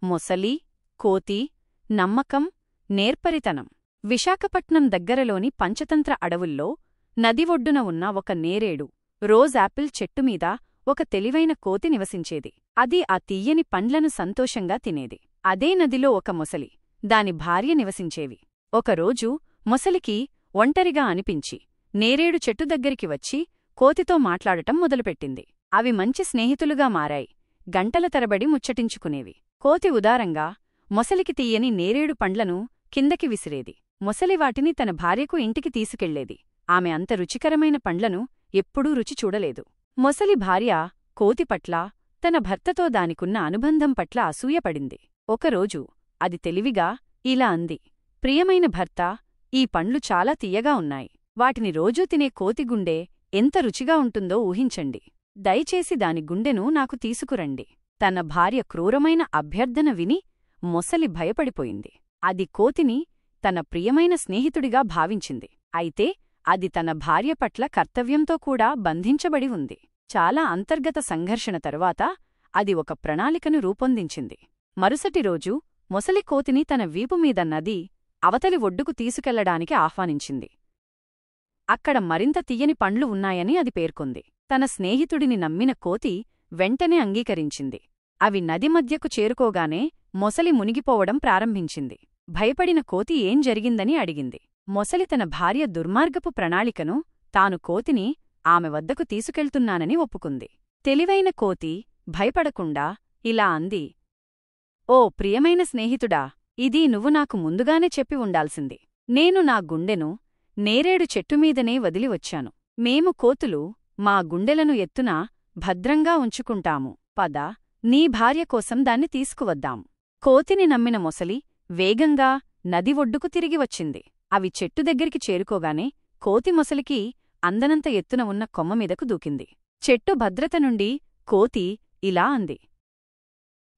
మొసలి, కోతి, నమ్మకం, నేర్పరితనం. విశాఖపట్నం దగ్గరలోని పంచతంత్ర అడవుల్లో నది ఒడ్డున ఉన్న ఒక నేరేడు రోజ్ యాపిల్ చెట్టుమీద ఒక తెలివైన కోతి నివసించేది. అది ఆ తీయని పండ్లను సంతోషంగా తినేది. అదే నదిలో ఒక మొసలి, దాని భార్య నివసించేవి. ఒకరోజు మొసలికి ఒంటరిగా అనిపించి నేరేడు చెట్టు దగ్గరికి వచ్చి కోతితో మాట్లాడటం మొదలుపెట్టింది. అవి మంచి స్నేహితులుగా మారాయి. గంటల తరబడి ముచ్చటించుకునేవి. కోతి ఉదారంగా మొసలికి తీయని నేరేడు పండ్లను కిందకి విసిరేది. మొసలి వాటిని తన భార్యకు ఇంటికి తీసుకెళ్లేది. ఆమె అంత రుచికరమైన పండ్లను ఎప్పుడూ రుచి చూడలేదు. మొసలి భార్య కోతి పట్ల, తన భర్తతో దానికున్న అనుబంధం పట్ల అసూయపడింది. ఒకరోజు అది తెలివిగా ఇలా అంది, ప్రియమైన భర్తా, ఈ పండ్లు చాలా తీయగా ఉన్నాయి. వాటిని రోజూ తినే కోతి గుండె ఎంత రుచిగా ఉంటుందో ఊహించండి. దయచేసి దాని గుండెను నాకు తీసుకురండి. తన భార్య క్రూరమైన అభ్యర్థన విని మొసలి భయపడిపోయింది. అది కోతిని తన ప్రియమైన స్నేహితుడిగా భావించింది. అయితే అది తన భార్య పట్ల కర్తవ్యంతో కూడా బంధించబడి ఉంది. చాలా అంతర్గత సంఘర్షణ తరువాత అది ఒక ప్రణాళికను రూపొందించింది. మరుసటి రోజు మొసలి కోతిని తన వీపుమీద నది అవతలి ఒడ్డుకు తీసుకెళ్లడానికి ఆహ్వానించింది. అక్కడ మరింత తీయని పండ్లు ఉన్నాయని అది పేర్కొంది. తన స్నేహితుడిని నమ్మిన కోతి వెంటనే అంగీకరించింది. అవి నది మధ్యకు చేరుకోగానే మొసలి మునిగిపోవడం ప్రారంభించింది. భయపడిన కోతి ఏం జరిగిందని అడిగింది. మొసలి తన భార్య దుర్మార్గపు ప్రణాళికను, తాను కోతిని ఆమె వద్దకు తీసుకెళ్తున్నానని ఒప్పుకుంది. తెలివైన కోతి భయపడకుండా ఇలా అంది, ఓ ప్రియమైన స్నేహితుడా, ఇది నువ్వు నాకు ముందుగానే చెప్పి ఉండాల్సింది. నేను నా గుండెను నేరేడు చెట్టుమీదనే వదిలివచ్చాను. మేము కోతులు మా గుండెలను ఎత్తున భద్రంగా ఉంచుకుంటాము. పద, నీ భార్య కోసం దాన్ని తీసుకువద్దాం. కోతిని నమ్మిన మొసలి వేగంగా నది ఒడ్డుకు తిరిగి వచ్చింది. అవి చెట్టు దగ్గరికి చేరుకోగానే కోతి మొసలికి అందనంత ఎత్తున ఉన్న కొమ్మమీదకు దూకింది. చెట్టు భద్రత నుండి కోతి ఇలా అంది,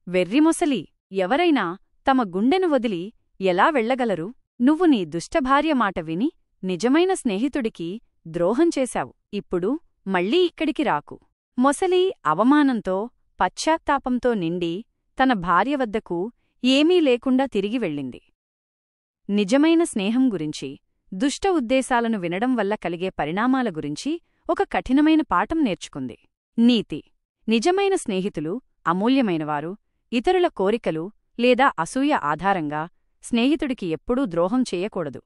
వెర్రిమొసలి, ఎవరైనా తమ గుండెను వదిలి ఎలా వెళ్లగలరు? నువ్వు నీ దుష్టభార్య మాట విని నిజమైన స్నేహితుడికి ద్రోహం చేశావు. ఇప్పుడు మళ్ళీ ఇక్కడికి రాకు. మొసలి అవమానంతో, పశ్చాత్తాపంతో నిండి తన భార్య వద్దకు ఏమీ లేకుండా తిరిగి వెళ్ళింది. నిజమైన స్నేహం గురించి, దుష్ట ఉద్దేశాలను వినడం వల్ల కలిగే పరిణామాల గురించి ఒక కఠినమైన పాఠం నేర్చుకుంది. నీతి: నిజమైన స్నేహితులు అమూల్యమైనవారు. ఇతరుల కోరికలు లేదా అసూయ ఆధారంగా స్నేహితుడికి ఎప్పుడూ ద్రోహం చేయకూడదు.